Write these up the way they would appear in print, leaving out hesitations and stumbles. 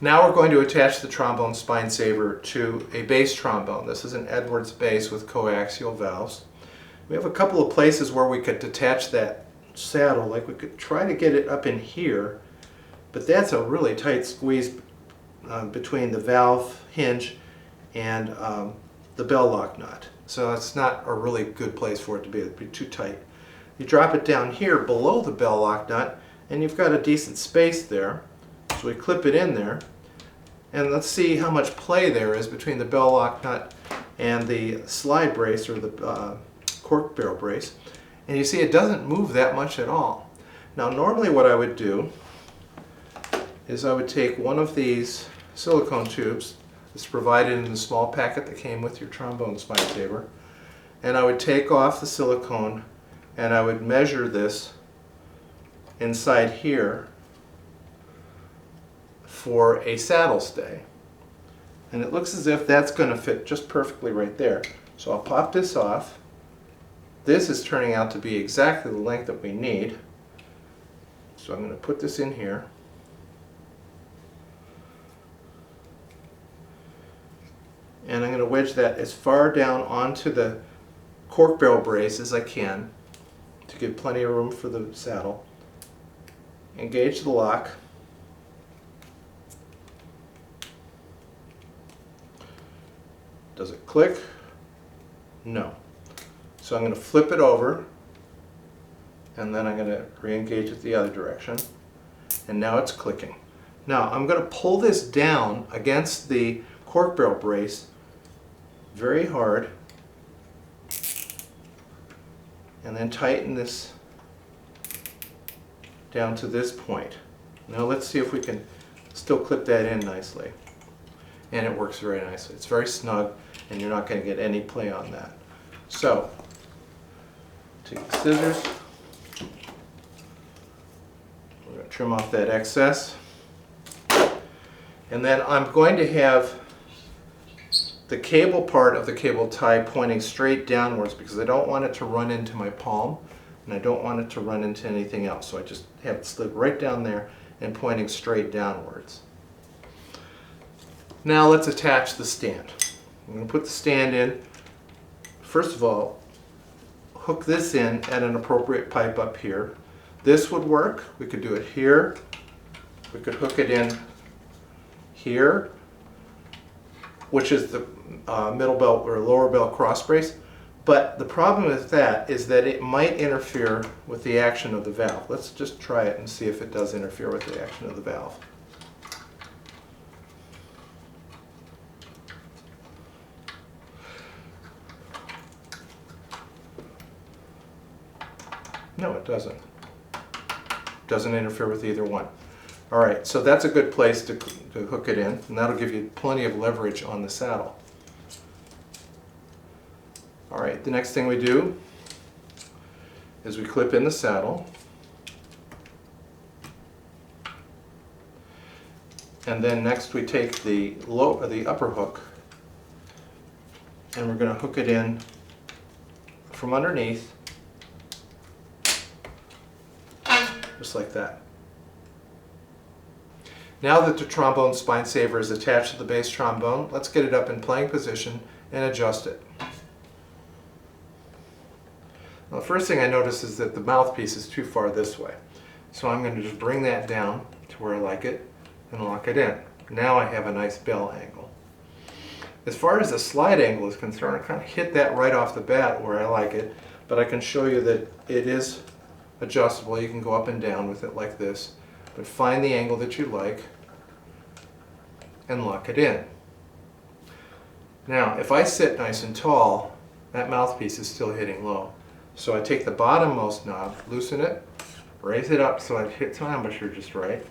Now we're going to attach the TromboneSpineSaver to a bass trombone. This is an Edwards bass with coaxial valves. We have a couple of places where we could detach that saddle, like we could try to get it up in here, but that's a really tight squeeze between the valve hinge and the bell lock nut. So it's not a really good place for it to be. It'd be too tight. You drop it down here below the bell lock nut and you've got a decent space there. So we clip it in there, and let's see how much play there is between the bell lock nut and the slide brace, or the cork barrel brace. And you see it doesn't move that much at all. Now normally what I would do is I would take one of these silicone tubes that's provided in the small packet that came with your TromboneSpineSaver, and I would take off the silicone and I would measure this inside here for a saddle stay. And it looks as if that's going to fit just perfectly right there. So I'll pop this off. This is turning out to be exactly the length that we need. So I'm going to put this in here. And I'm going to wedge that as far down onto the cork barrel brace as I can to give plenty of room for the saddle. Engage the lock. Does it click? No. So I'm going to flip it over, and then I'm going to re-engage it the other direction, and now it's clicking. Now I'm going to pull this down against the cork barrel brace very hard, and then tighten this down to this point. Now let's see if we can still clip that in nicely. And it works very nicely. It's very snug, and you're not going to get any play on that. So, take the scissors. We're going to trim off that excess. And then I'm going to have the cable part of the cable tie pointing straight downwards, because I don't want it to run into my palm, and I don't want it to run into anything else. So I just have it slid right down there and pointing straight downwards. Now let's attach the stand. I'm going to put the stand in. First of all, hook this in at an appropriate pipe up here. This would work. We could do it here. We could hook it in here, which is the middle belt or lower belt cross brace. But the problem with that is that it might interfere with the action of the valve. Let's just try it and see if it does interfere with the action of the valve. No, it doesn't. Doesn't interfere with either one. All right, so that's a good place to hook it in, and that'll give you plenty of leverage on the saddle. All right, the next thing we do is we clip in the saddle, and then next we take the upper hook, and we're going to hook it in from underneath, just like that. Now that the TromboneSpineSaver is attached to the bass trombone, let's get it up in playing position and adjust it. Well, the first thing I notice is that the mouthpiece is too far this way. So I'm going to just bring that down to where I like it and lock it in. Now I have a nice bell angle. As far as the slide angle is concerned, I kind of hit that right off the bat where I like it, but I can show you that it is adjustable. You can go up and down with it like this, but find the angle that you like and lock it in. Now, if I sit nice and tall, that mouthpiece is still hitting low. So I take the bottommost knob, loosen it, raise it up so it hits my embouchure just right,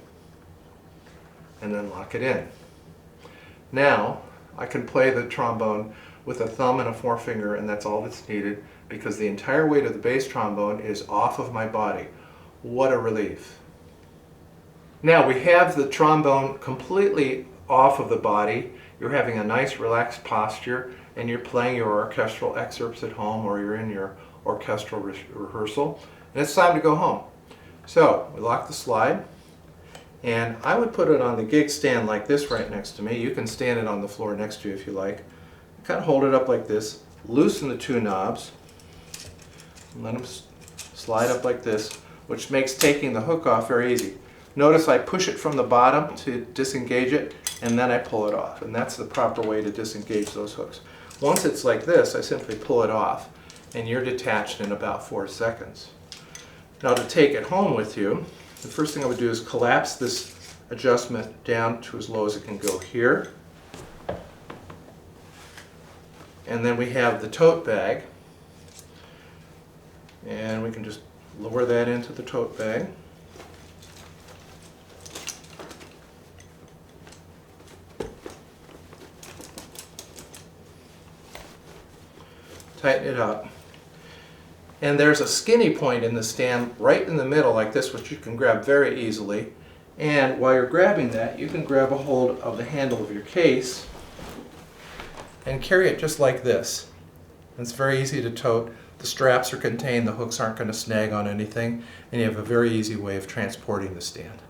and then lock it in. Now, I can play the trombone with a thumb and a forefinger, and that's all that's needed, because the entire weight of the bass trombone is off of my body. What a relief. Now we have the trombone completely off of the body. You're having a nice relaxed posture, and you're playing your orchestral excerpts at home, or you're in your orchestral rehearsal, and it's time to go home. So we lock the slide, And I would put it on the gig stand like this right next to me. You can stand it on the floor next to you if you like. Kind of hold it up like this, loosen the two knobs, and let them slide up like this, which makes taking the hook off very easy. Notice I push it from the bottom to disengage it, and then I pull it off. And that's the proper way to disengage those hooks. Once it's like this, I simply pull it off, and you're detached in about 4 seconds. Now to take it home with you, the first thing I would do is collapse this adjustment down to as low as it can go here. And then we have the tote bag. And we can just lower that into the tote bag. Tighten it up. And there's a skinny point in the stand right in the middle like this, which you can grab very easily. And while you're grabbing that, you can grab a hold of the handle of your case and carry it just like this. And it's very easy to tote. The straps are contained, the hooks aren't going to snag on anything, and you have a very easy way of transporting the stand.